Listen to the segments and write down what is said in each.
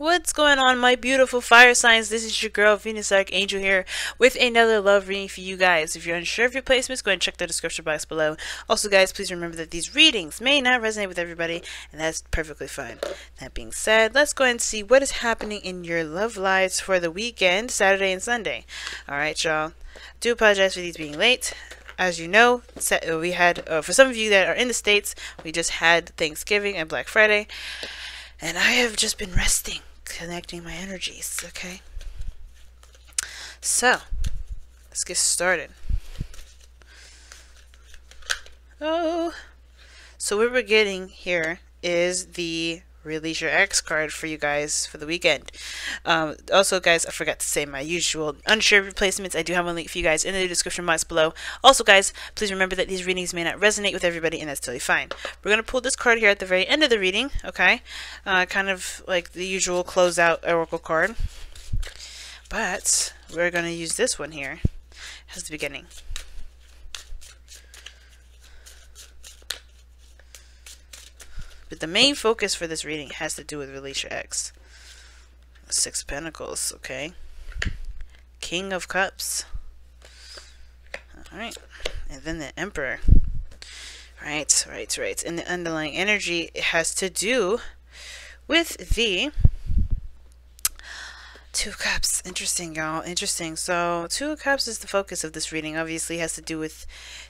What's going on, my beautiful fire signs? This is your girl Venus Archangel here with another love reading for you guys. If you're unsure of your placements, go ahead and check the description box below. Also guys, please remember that these readings may not resonate with everybody, and that's perfectly fine. That being said, let's go ahead and see what is happening in your love lives for the weekend, Saturday and Sunday. Alright y'all, do apologize for these being late. As you know, we had, for some of you that are in the States, we just had Thanksgiving and Black Friday. And I have just been resting, connecting my energies, okay? So, let's get started. Oh, so what we're getting here is the Release Your Ex card for you guys for the weekend. Also, guys, I forgot to say my usual unsure replacements. I do have a link for you guys in the description box below. Also, guys, please remember that these readings may not resonate with everybody, and that's totally fine. We're going to pull this card here at the very end of the reading, okay? Kind of like the usual closeout oracle card. But we're going to use this one here as the beginning. But the main focus for this reading has to do with Release Your Ex. Six of Pentacles, okay. King of Cups. Alright. And then the Emperor. Right. And the underlying energy has to do with the Two of Cups. Interesting, y'all. Interesting. So, Two of Cups is the focus of this reading. Obviously, it has to do with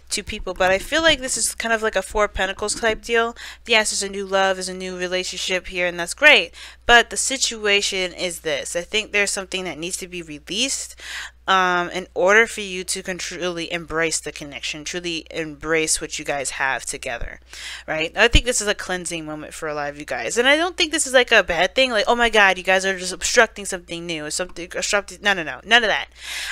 two people, but I feel like this is kind of like a Four of Pentacles type deal. Yes, there's a new love, there's a new relationship here, and that's great. But the situation is this. I think there's something that needs to be released in order for you to truly embrace the connection, truly embrace what you guys have together, right? I think this is a cleansing moment for a lot of you guys, and I don't think this is like a bad thing, like, oh my god, you guys are just obstructing something new or something obstructing. No, none of that.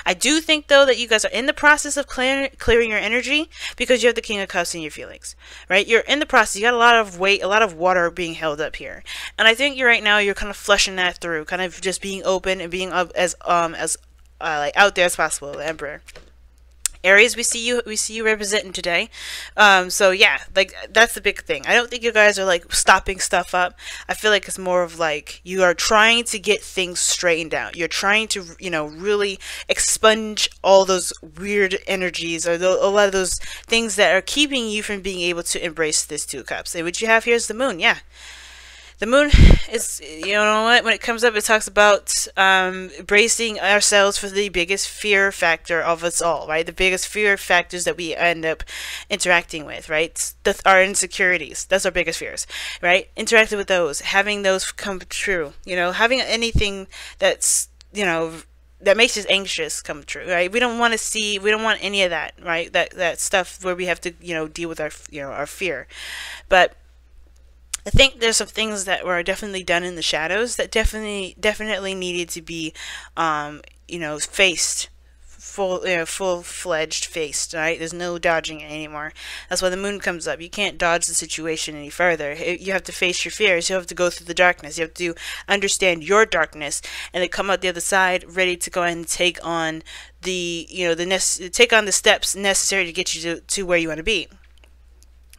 I do think though that you guys are in the process of clearing your energy, because you have the King of Cups in your feelings, right? You're in the process. You got a lot of weight, a lot of water being held up here, and I think right now you're kind of flushing that through, kind of just being open and being as like out there as possible. The Emperor. Aries, we see you representing today. So yeah, like that's the big thing. I don't think you guys are like stopping stuff up. I feel like it's more of like you are trying to get things straightened out. You're trying to, you know, really expunge all those weird energies or a lot of those things that are keeping you from being able to embrace this Two of Cups. And what you have here is the Moon. Yeah. The Moon is, you know what, when it comes up, it talks about bracing ourselves for the biggest fear factor of us all, right? The biggest fear factors that we end up interacting with, right? Our insecurities. That's our biggest fears, right? Interacting with those, having those come true, you know, having anything that's, you know, that makes us anxious come true, right? We don't want any of that, right? That stuff where we have to, you know, deal with our, you know, our fear. But I think there's some things that were definitely done in the shadows that definitely needed to be, you know, faced, full-fledged faced, right? There's no dodging it anymore. That's why the Moon comes up. You can't dodge the situation any further. You have to face your fears. You have to go through the darkness. You have to understand your darkness, and then come out the other side ready to go and take on the, you know, take on the steps necessary to get you to where you want to be.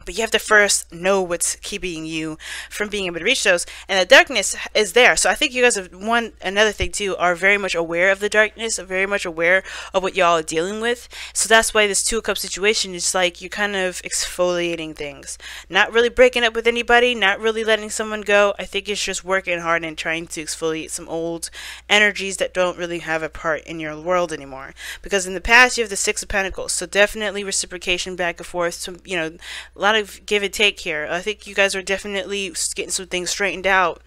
But you have to first know what's keeping you from being able to reach those. And the darkness is there. So I think you guys have, another thing too, are very much aware of the darkness, are very much aware of what y'all are dealing with. So that's why this Two of Cups situation is like you're kind of exfoliating things. Not really breaking up with anybody, not really letting someone go. I think it's just working hard and trying to exfoliate some old energies that don't really have a part in your world anymore. Because in the past you have the Six of Pentacles. So definitely reciprocation back and forth. Some, you know, a lot of give and take here. I think you guys are definitely getting some things straightened out,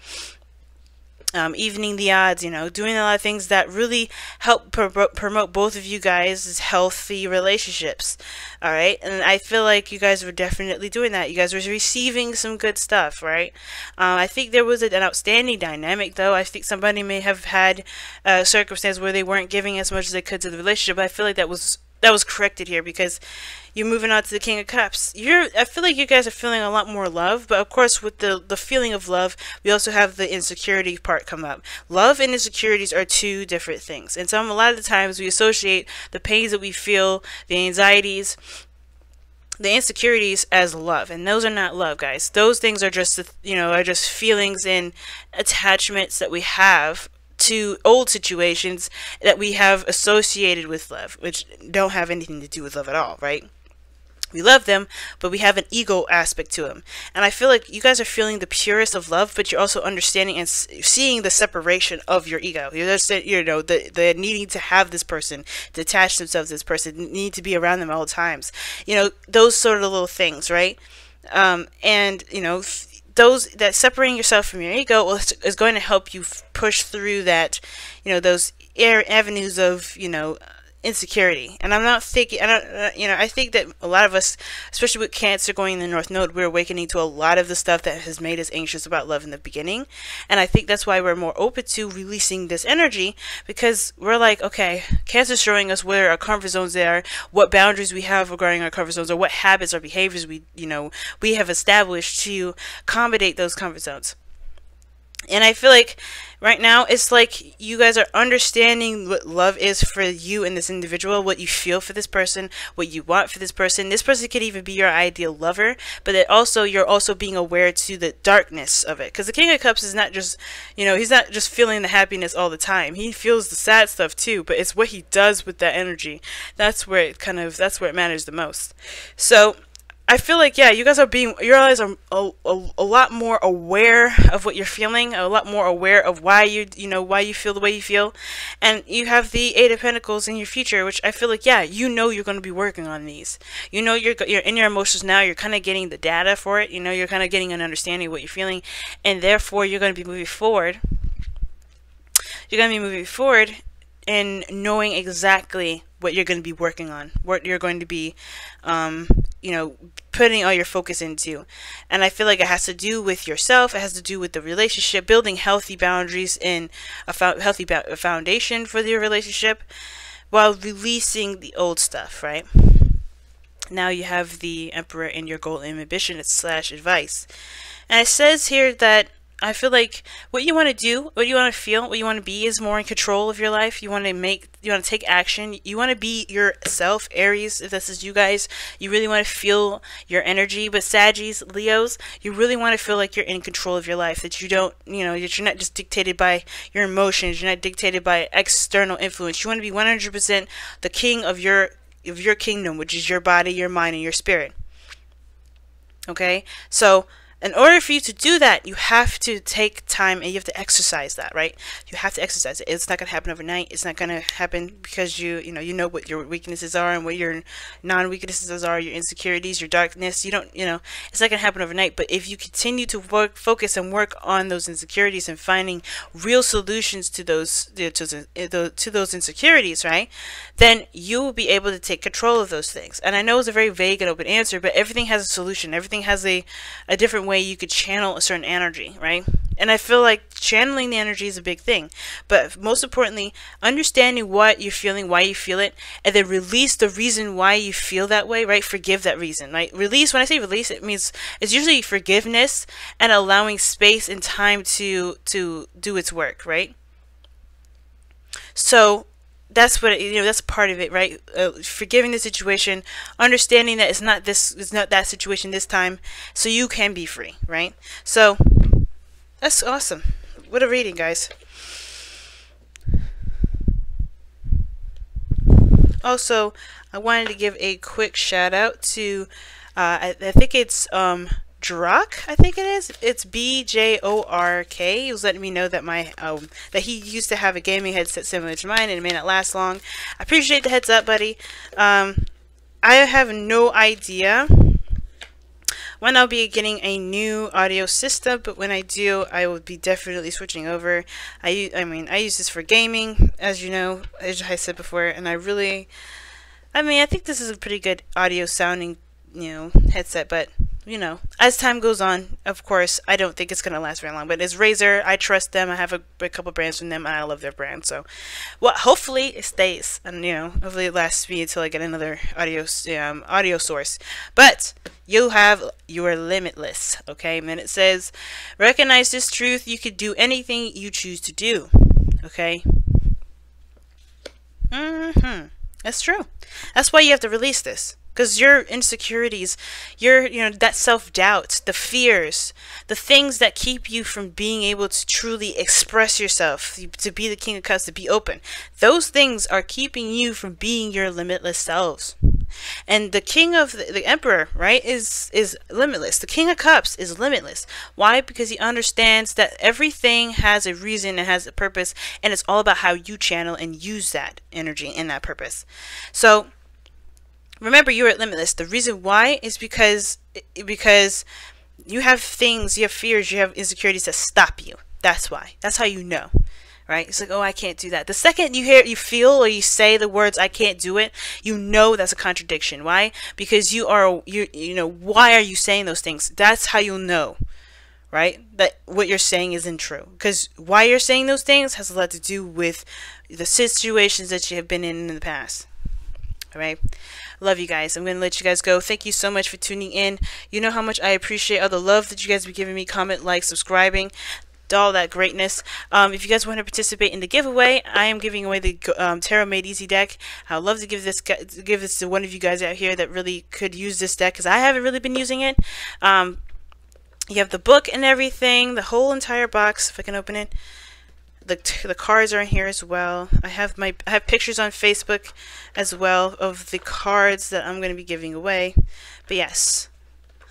evening the odds, you know, doing a lot of things that really help promote both of you guys' healthy relationships. All right, and I feel like you guys were definitely doing that. You guys were receiving some good stuff, right? I think there was an outstanding dynamic, though. I think somebody may have had a circumstance where they weren't giving as much as they could to the relationship, but I feel like that was corrected here, because you're moving on to the King of Cups. I feel like you guys are feeling a lot more love, but of course with the feeling of love, we also have the insecurity part come up. Love and insecurities are two different things, and so a lot of the times we associate the pains that we feel, the anxieties, the insecurities as love, and those are not love, guys. Those things are just, you know, are just feelings and attachments that we have to old situations that we have associated with love, which don't have anything to do with love at all, right? We love them, but we have an ego aspect to them. And I feel like you guys are feeling the purest of love, but you're also understanding and seeing the separation of your ego. You're just, you know, the needing to have this person, to attach themselves to this person, need to be around them all the times. You know, those sort of little things, right? And, you know, those, that separating yourself from your ego is going to help you push through that, you know, those avenues of, you know, insecurity. And I'm not thinking, I think that a lot of us, especially with Cancer going in the North Node, we're awakening to a lot of the stuff that has made us anxious about love in the beginning. And I think that's why we're more open to releasing this energy, because we're like, okay, Cancer's showing us where our comfort zones are, what boundaries we have regarding our comfort zones, or what habits or behaviors we have established to accommodate those comfort zones. And I feel like right now it's like you guys are understanding what love is for you and this individual, what you feel for this person, what you want for this person. This person could even be your ideal lover, but that also you're also being aware to the darkness of it. Because the King of Cups is not just, you know, he's not just feeling the happiness all the time. He feels the sad stuff too, but it's what he does with that energy. That's where it matters the most. So I feel like, yeah, you guys are you guys are a lot more aware of what you're feeling, a lot more aware of why why you feel the way you feel. And you have the Eight of Pentacles in your future, which I feel like, yeah, you know you're going to be working on these. You know you're in your emotions now, you're kind of getting the data for it, you know, you're kind of getting an understanding of what you're feeling, and therefore you're going to be moving forward. You're going to be moving forward and knowing exactly what you're going to be working on, what you're going to be, you know, putting all your focus into. And I feel like it has to do with yourself. It has to do with the relationship, building healthy boundaries and a healthy foundation for your relationship while releasing the old stuff, right? Now you have the Emperor in your goal and ambition / advice. And it says here that I feel like what you want to do, what you want to feel, what you want to be is more in control of your life. You want to take action. You want to be yourself, Aries, if this is you guys. You really want to feel your energy. But Saggies, Leos, you really want to feel like you're in control of your life. That you don't, you know, that you're not just dictated by your emotions. You're not dictated by external influence. You want to be 100% the king of your kingdom, which is your body, your mind, and your spirit. Okay? So in order for you to do that, you have to take time and you have to exercise that, right? You have to exercise it. It's not going to happen overnight. It's not going to happen because you know what your weaknesses are and what your non-weaknesses are, your insecurities, your darkness. You don't, you know, it's not going to happen overnight. But if you continue to focus and work on those insecurities and finding real solutions to those insecurities, right? Then you will be able to take control of those things. And I know it's a very vague and open answer, but everything has a solution. Everything has a different way you could channel a certain energy, right? And I feel like channeling the energy is a big thing, but most importantly, understanding what you're feeling, why you feel it, and then release the reason why you feel that way, right? Forgive that reason, right? Release, when I say release, it means it's usually forgiveness and allowing space and time to do its work, right? So that's what that's part of it, right? Forgiving the situation, understanding that it's not that situation this time, so you can be free, right? So that's awesome. What a reading, guys. Also, I wanted to give a quick shout out to I think it's Drak, I think it is. It's BJORK. He was letting me know that that he used to have a gaming headset similar to mine and it may not last long. I appreciate the heads up, buddy. I have no idea when I'll be getting a new audio system, but when I do, I will be definitely switching over. I use this for gaming, as you know, as I said before, and I think this is a pretty good audio sounding, headset, but as time goes on, of course, I don't think it's going to last very long. But it's Razer. I trust them. I have a couple brands from them, and I love their brand. So, well, hopefully it stays, and hopefully it lasts me until I get another audio source. But you are limitless. Okay, and then it says, recognize this truth. You could do anything you choose to do. Okay. That's true. That's why you have to release this. because your insecurities, that self-doubt, the fears, the things that keep you from being able to truly express yourself, to be the King of Cups, to be open, those things are keeping you from being your limitless selves. And the king of the emperor, right, is limitless. The King of Cups is limitless. Why? Because he understands that everything has a reason and has a purpose, and it's all about how you channel and use that energy and that purpose. So remember, you're at limitless. The reason why is because you have things, you have fears, you have insecurities that stop you. That's why. That's how you know. Right? It's like, oh, I can't do that. The second you feel or you say the words, I can't do it, you know that's a contradiction. Why? Because why are you saying those things? That's how you'll know, right? That what you're saying isn't true. Because why you're saying those things has a lot to do with the situations that you have been in the past. All right? Love you guys. I'm going to let you guys go. Thank you so much for tuning in. You know how much I appreciate all the love that you guys be giving me. Comment, like, subscribing, all that greatness. If you guys want to participate in the giveaway, I am giving away the Tarot Made Easy deck. I'd love to give this to one of you guys out here that really could use this deck, because I haven't really been using it. You have the book and everything, the whole entire box. If I can open it, the cards are in here as well. I have pictures on Facebook as well of the cards that I'm going to be giving away. But yes,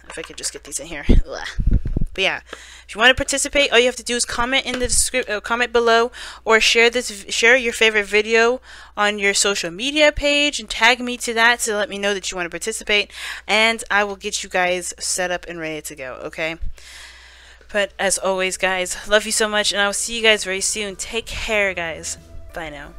if I could just get these in here. Ugh. But yeah, if you want to participate, all you have to do is comment in the comment below, or share your favorite video on your social media page and tag me to that to let me know that you want to participate, and I will get you guys set up and ready to go. Okay. But as always, guys, love you so much, and I will see you guys very soon. Take care, guys. Bye now.